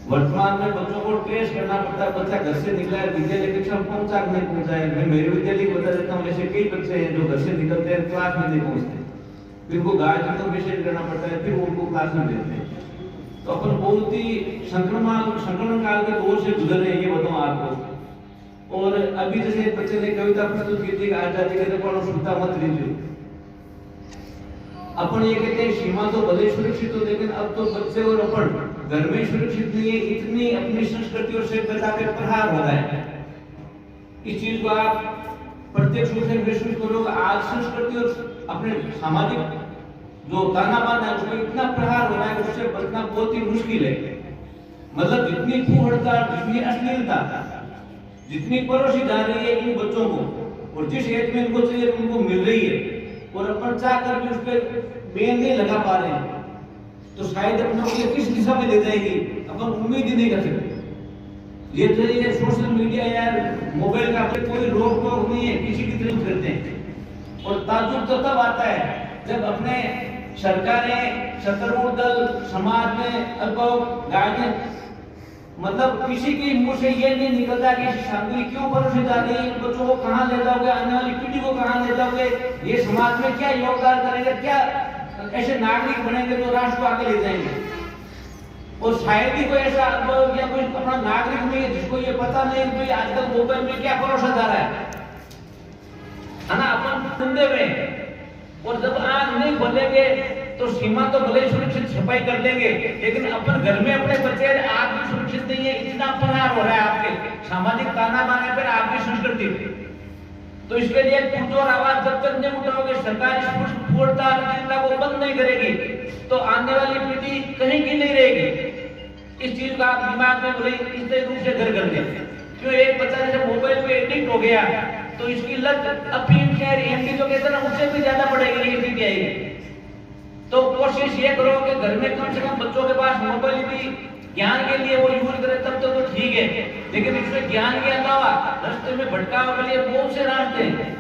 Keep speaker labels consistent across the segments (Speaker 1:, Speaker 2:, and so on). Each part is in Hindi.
Speaker 1: वर्तमान में बच्चों को ट्रेस करना पड़ता है, बच्चा घर से निकला है विद्यालय कक्षा में पहुंचा नहीं पहुंचा है। मैं मेरे विद्यालय को बता देता हूँ, ऐसे कई बच्चे हैं जो घर से निकलते हैं क्लास में नहीं पहुंचते, फिर वो गार्जियन को मैसेज करना पड़ता है, फिर वो उनको क्लास में देते हैं। तो अपन बहुत ही संक्रमण काल के दौर से गुजर रहे हैं, ये बताऊं आपको। और अभी जैसे बच्चे ने कविता प्रस्तुत की थी, आजादी के को सुनता मत लीजिए। अपन ये कहते हैं सीमा तो भले सुरक्षित हो, लेकिन अब तो बच्चे और अपन घर में सुरक्षित नहीं है, इतनी अपनी संस्कृति और सभ्यता पे प्रहार हो रहा है। इस चीज को आप प्रत्यक्ष रूप से महसूस करोगे। आज संस्कृति और अपने सामाजिक जो ताना बाना है उसमें इतना प्रहार हो रहा है, उससे बचना बहुत ही मुश्किल है। मतलब जितनी कुहड़ता, जितनी अश्लीलता, जितनी परोसी जा रही है इन बच्चों को, और जिस एज में इनको चाहिए उनको मिल रही है, और अपन चाह कर भी उस पर बैन नहीं लगा पा रहे हैं, तो शायद अपने को किस दिशा में ले जाएगी अपन उम्मीद ही नहीं कर सकते। ये सोशल मीडिया या मोबाइल का कोई रोक टोक नहीं है, किसी की तरफ करते हैं। और ताज्जुब तो तब आता है जब अपने सरकारें, सत्तारूढ़ दल, समाज में अल्प गार्जियन, मतलब किसी की मुंह से ये नहीं निकलता कि सामग्री क्यों परोसी जा रही है, बच्चों को कहाँ ले जाओगे, आने वाली पीढ़ी को कहाँ ले जाओगे, ये समाज में क्या योगदान करेंगे, क्या ऐसे नागरिक बनेंगे जो राष्ट्र को आगे ले जाएंगे। और शायद ही कोई ऐसा अनुभव या कोई अपना नागरिक नहीं है जिसको ये पता नहीं कि आजकल मोबाइल में क्या परोसा जा रहा है ना। अपन धंधे में, और जब आंख नहीं खोलेंगे तो सीमा तो भले सुरक्षित सफाई कर देंगे, लेकिन अपन घर में अपने बच्चे आप भी सुरक्षित नहीं है। इतना प्रहार हो रहा है आपके सामाजिक ताना बाना पर, आपकी संस्कृति पे। तो इसके लिए पुरजोर आवाज जब तक नहीं उठाओगे, सरकार इस पूर्णता को बंद नहीं करेगी, तो आने वाली पीढ़ी कहीं की नहीं रहेगी। इस चीज का आप दिमाग में बोले इस रूप से घर कर दे। क्यों एक बच्चा जैसे मोबाइल पे एडिक्ट हो गया तो इसकी लत अफीम खैर एमडी जो कहते हैं उससे भी ज्यादा बढ़ेगी, एमडी आएगी। तो कोशिश ये करो कि घर में कम से कम बच्चों के पास मोबाइल भी ज्ञान के लिए वो यूज करे तब तो ठीक है, लेकिन इसमें ज्ञान के अलावा रास्ते में भटकाव के लिए बहुत से रास्ते हैं।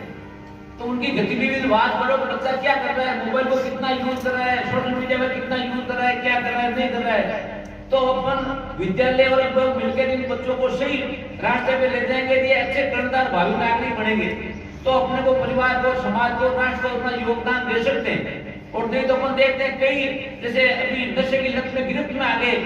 Speaker 1: तो उनकी गतिविधि बात करो, बच्चा क्या कर रहा है, मोबाइल को कितना यूज कर रहा है, सोशल मीडिया में कितना यूज कर रहा है, क्या कर रहा है, नहीं कर रहा है। तो अपन विद्यालय और लोग मिलकर इन बच्चों को सही रास्ते पे ले जाएंगे, ये अच्छे कर्णधार भावी नागरिक बनेंगे, तो अपने को, परिवार को, समाज को, राष्ट्र को अपना योगदान दे सकते हैं। और नहीं तो अपन देखते हैं कई जैसे अभी नशे की लत में गिरफ्त में आ गए,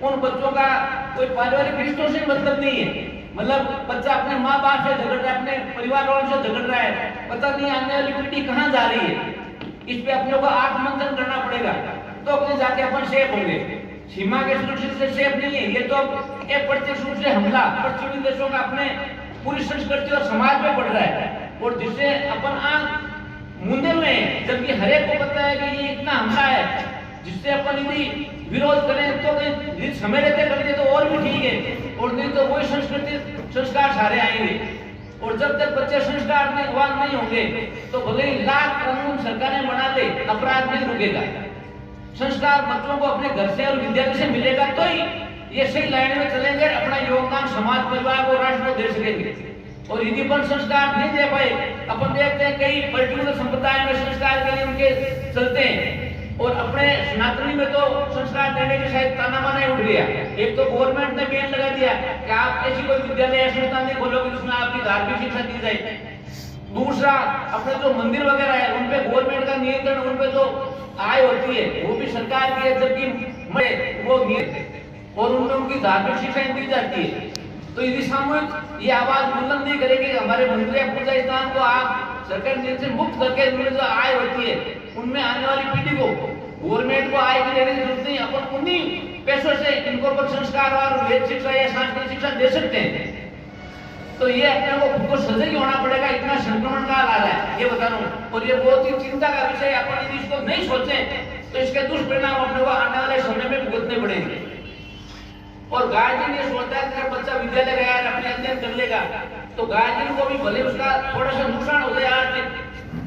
Speaker 1: उन बच्चों का कोई पारिवारिक रिश्तों से मतलब नहीं है, मतलब बच्चा अपने माँ बाप से झगड़ रहा है, अपने परिवार वालों से झगड़ रहा है, पता नहीं आने वाली पीढ़ी कहाँ जा रही है। इस पे अपने को आत्ममंथन करना पड़ेगा, तो अपने जाके अपन सेफ होंगे। सीमा के सुरक्षित से सेफ नहीं है, ये तो एक प्रत्यक्ष रूप से हमला पश्चिमी देशों का अपने पूरी संस्कृति और समाज में पड़ रहा है, और जिससे अपन आंख मूंदे हुए हैं, जबकि हर एक को पता है कि ये इतना हमला है, जिससे अपन यदि विरोध करें तो समय रहते कर दे तो और भी ठीक है, और नहीं तो वही संस्कृति संस्कार सारे आएंगे। और जब तक बच्चे संस्कार में अगवान नहीं होंगे तो भले ही लाख कानून सरकारें बना दे, अपराध नहीं रुकेगा। संस्कार बच्चों को अपने घर से और विद्यालय से मिलेगा तो ही ये सही लाइन में चलेंगे, अपना योगदान समाज, परिवार को, राष्ट्र को दे सकेंगे। और यदि अपन संस्कार नहीं दे पाए, अपन देखते हैं कई पर्टिकुलर संप्रदाय में संस्कार के लिए उनके चलते हैं, और अपने सनातनी में तो संस्कार देने के शायद ताना बाना उठ गया। एक तो गवर्नमेंट ने बैन लगा दिया कि आप ऐसी कोई विद्यालय या संस्था नहीं खोलोगे जिसमें आपकी धार्मिक शिक्षा दी जाए। दूसरा, अपने जो मंदिर वगैरह है उन पे गवर्नमेंट का नियंत्रण, उन पे जो आय होती है वो भी सरकार की है, जबकि वो और उनमें उनकी धार्मिक शिक्षा दी जाती है। तो यदि सामूहिक ये आवाज बुलंद नहीं करेगी हमारे मंदिर या पूजा स्थान को आप सरकार से मुक्त करके उनमें जो आय होती है उनमें आने वाली पीढ़ी को, गवर्नमेंट को आय की देने की जरूरत नहीं, अपन उन्हीं पैसों से इनको पर संस्कार और वेद शिक्षा या सांस्कृतिक शिक्षा दे सकते हैं। तो ये अपने को खुद को सजग होना पड़ेगा, इतना संक्रमण का हाल है ये बता रहा हूँ, और ये बहुत ही चिंता का विषय। अपन यदि इसको नहीं सोचे तो इसके दुष्परिणाम अपने को आने वाले समय में भुगतने पड़ेंगे। और गार्जियन ये सोचता है कि बच्चा विद्यालय गया है अपने अध्ययन कर लेगा, तो गार्जियन को भी भले उसका थोड़ा सा नुकसान हो जाए, आर्थिक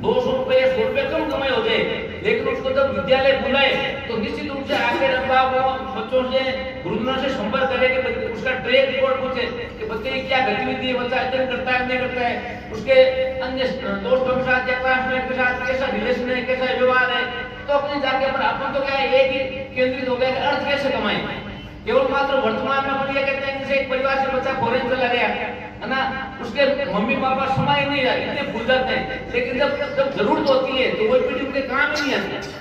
Speaker 1: 200 रुपए 100 रुपए कम कमाई हो जाए, लेकिन उसको जब विद्यालय बुलाए तो निश्चित रूप से आगे रखा वो बच्चों से, गुरुजनों से संपर्क करे कि उसका ट्रैक रिकॉर्ड पूछे कि बच्चे की क्या गतिविधि है, बच्चा अध्ययन करता है नहीं करता है, उसके अन्य दोस्तों के साथ या क्लासमेट के साथ कैसा रिलेशन है, कैसा व्यवहार है। तो अपने जाके अपन तो क्या एक ही केंद्रित हो गया कि अर्थ कैसे कमाए, केवल मात्र वर्तमान में अपन ये कहते हैं जैसे एक परिवार से बच्चा फॉरेन चला गया है ना, उसके मम्मी पापा समय नहीं रहा, इतने भूल जाते हैं, लेकिन जब जरूरत होती है तो वो पीढ़ी उनके काम ही नहीं आती।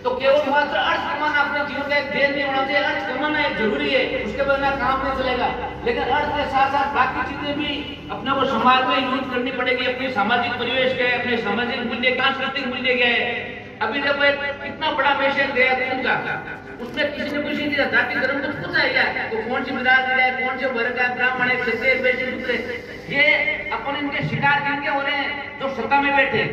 Speaker 1: तो केवल मात्र अर्थ कमाना अपने जीवन का एक ध्येय नहीं होना चाहिए, अर्थ कमाना एक जरूरी है, उसके बिना काम नहीं चलेगा, लेकिन अर्थ के साथ साथ बाकी चीजें भी अपने को समाज में यूज करनी पड़ेगी। अपनी सामाजिक परिवेश क्या है, अपने सामाजिक मूल्य, सांस्कृतिक मूल्य क्या है। अभी जब एक कितना बड़ा मैसेज गया उनका, उसमें किसी ने कुछ नहीं दिया, जाति धर्म कुछ पूछा है क्या, तो कौन सी बिरादरी है, कौन से वर्ग का, ब्राह्मण है, क्षत्रिय, वैश्य, दूसरे, ये अपन इनके शिकार किनके हो रहे हैं जो सत्ता में बैठे,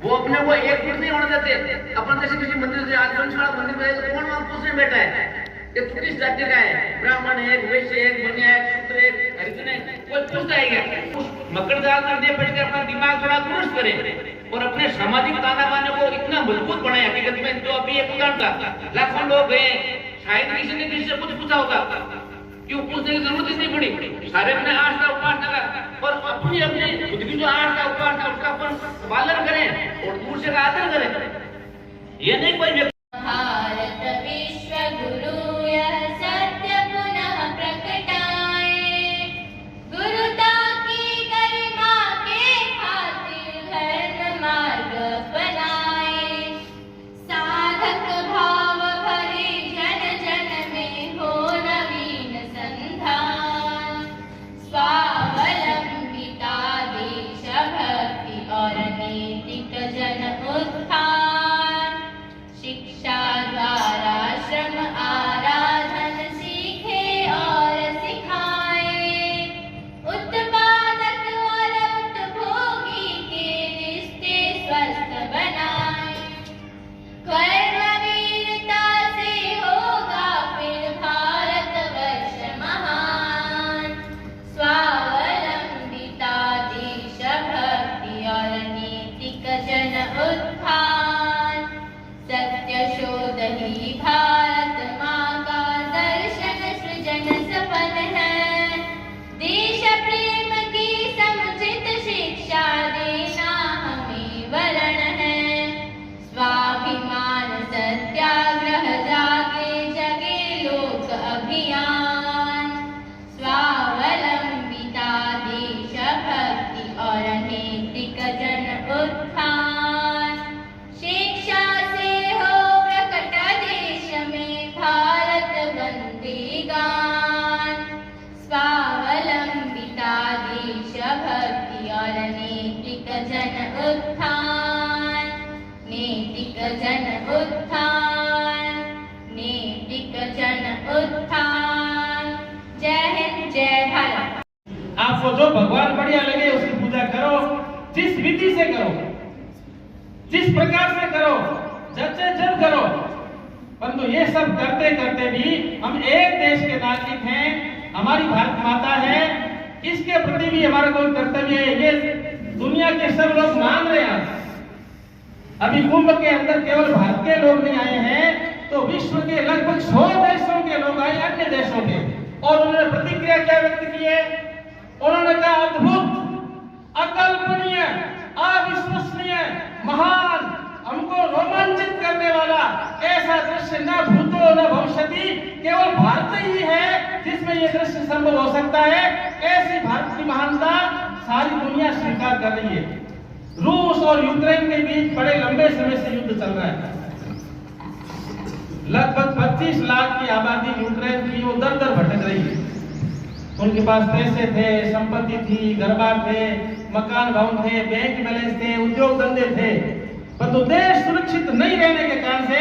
Speaker 1: वो अपने को एक फुट नहीं होने देते। अपन जैसे किसी मंदिर से आदिवासी मंदिर में तो कौन वहां पूछने बैठा है कि तू किस जाति का है, ब्राह्मण है, वैश्य है, बनिया है, शूद्र है, हरिजन है, कोई पूछता है क्या। मकरदाल में दे बैठ के अपना दिमाग थोड़ा दुरुस्त करे और अपने सामाजिक ताना बाने को इतना मजबूत बनाए। हकीकत में जो अभी एक उदाहरण था, लाखों लोग गए, शायद किसी ने किसी से कुछ पूछा होगा, क्यों पूछने की जरूरत ही नहीं पड़ी, सारे अपने आस्था उपासना का और अपनी अपनी खुद की जो आस्था उपासना उसका अपन पालन करें और दूसरे का आदर करें। ये नहीं कोई
Speaker 2: भारत विश्व गुरु यह सत्य पुनः प्रकटाए, गुरुता की गरिमा के खातिर धर्म मार्ग अपनाए, साधक भाव भरे जन जन में हो नवीन संधान, स्वावलंबिता देश भक्ति और नैतिक जन उत्थान, शिक्षा द्वारा श्रम
Speaker 3: जो भगवान बढ़िया लगे उसकी पूजा करो, जिस विधि से करो, जिस प्रकार से करो, जब करो। परंतु ये सब करते करते भी हम एक देश के नागरिक हैं, हमारी भारत माता है, इसके प्रति भी हमारा कोई कर्तव्य है। ये दुनिया के सब लोग मान रहे हैं। अभी कुंभ के अंदर केवल भारत के लोग नहीं आए हैं, तो विश्व के लगभग 100 देशों के लोग आए, अन्य देशों के, और उन्होंने प्रतिक्रिया क्या व्यक्त की है? उन्होंने कहा अद्भुत, अकल्पनीय, अविश्वसनीय, महान, हमको रोमांचित करने वाला ऐसा दृश्य न भूतो न भविष्यति, केवल भारत ही है जिसमें यह दृश्य संभव हो सकता है। ऐसी भारत की महानता सारी दुनिया स्वीकार कर रही है। रूस और यूक्रेन के बीच बड़े लंबे समय से युद्ध चल रहा है। लगभग 25 लाख की आबादी यूक्रेन की वो दर दर भटक रही है। उनके पास पैसे थे, संपत्ति थी, घर बार थे, मकान भवन थे, बैंक बैलेंस थे, उद्योग धंधे थे, परंतु देश सुरक्षित नहीं रहने के कारण से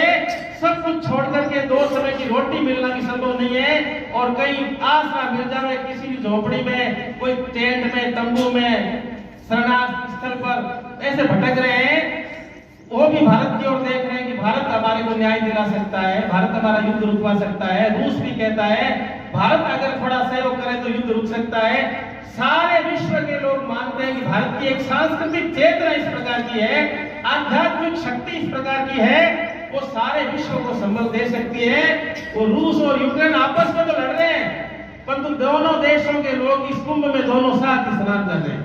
Speaker 3: सब कुछ छोड़ करके 2 समय की रोटी मिलना भी संभव नहीं है, और कहीं आसरा मिल जाए किसी भी झोपड़ी में, कोई टेंट में, तंबू में, शरणार्थ स्थल पर ऐसे भटक रहे हैं। वो भी भारत की ओर देख रहे हैं कि भारत हमारे को न्याय दिला सकता है, भारत हमारा युद्ध रुकवा सकता है। रूस भी कहता है भारत अगर थोड़ा सहयोग करे तो युद्ध रुक सकता है। सारे विश्व के लोग मानते हैं कि भारत की एक सांस्कृतिक चेतना इस प्रकार की है, आध्यात्मिक शक्ति इस प्रकार की है, वो सारे विश्व को संबल दे सकती है। वो रूस और यूक्रेन आपस में तो लड़ रहे हैं, परंतु दोनों देशों के लोग इस कुंभ में दोनों साथ स्नान कर रहे हैं।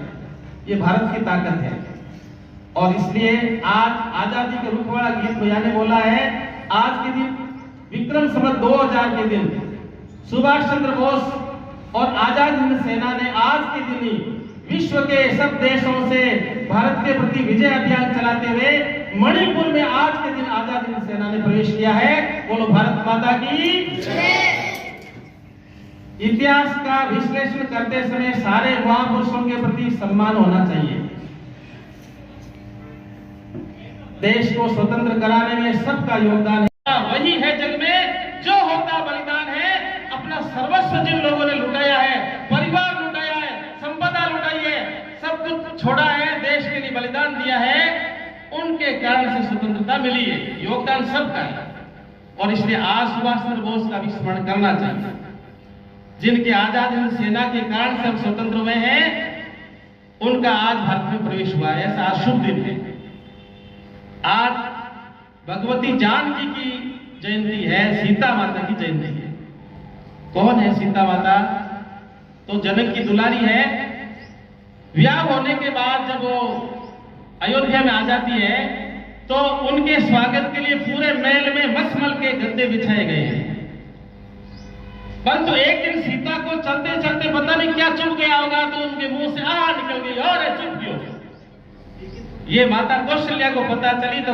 Speaker 3: ये भारत की ताकत है। और इसलिए आज आजादी के रुखवाड़ा गीत भैया ने बोला है, आज के दिन विक्रम संवत 2000 के दिन सुभाष चंद्र बोस और आजाद हिंद सेना ने आज के दिन ही विश्व के सब देशों से भारत के प्रति विजय अभियान चलाते हुए मणिपुर में आज के दिन आजाद हिंद सेना ने प्रवेश किया है। बोलो भारत माता की जय। इतिहास का विश्लेषण करते समय सारे महापुरुषों के प्रति सम्मान होना चाहिए। देश को स्वतंत्र कराने में सबका योगदान है। वही है जग में जो होता बलिदान है। अपना सर्वस्व जिन लोगों ने लुटाया है, परिवार लुटाया है, संपदा लुटाई है, सब कुछ छोड़ा है, देश के लिए बलिदान दिया है, उनके कारण से स्वतंत्रता मिली है। योगदान सबका है। और इसलिए आज सुभाष चंद्र बोस का भी स्मरण करना चाहिए, जिनके आजाद हिंद सेना के कारण से हम स्वतंत्र हुए हैं। उनका आज भारत में प्रवेश हुआ है, ऐसा आज शुभ दिन है। आज भगवती जानकी की जयंती है, सीता माता की जयंती है। कौन है सीता माता? तो जनक की दुलारी है। विवाह होने के बाद जब वो अयोध्या में आ जाती है तो उनके स्वागत के लिए पूरे महल में मखमल के गद्दे बिछाए गए हैं। परंतु एक दिन सीता को चलते चलते पता नहीं क्या चुभ गया होगा, तो उनके मुंह से आ निकल गई, और चुप क्यों? ये माता कौशल्या को पता चली तो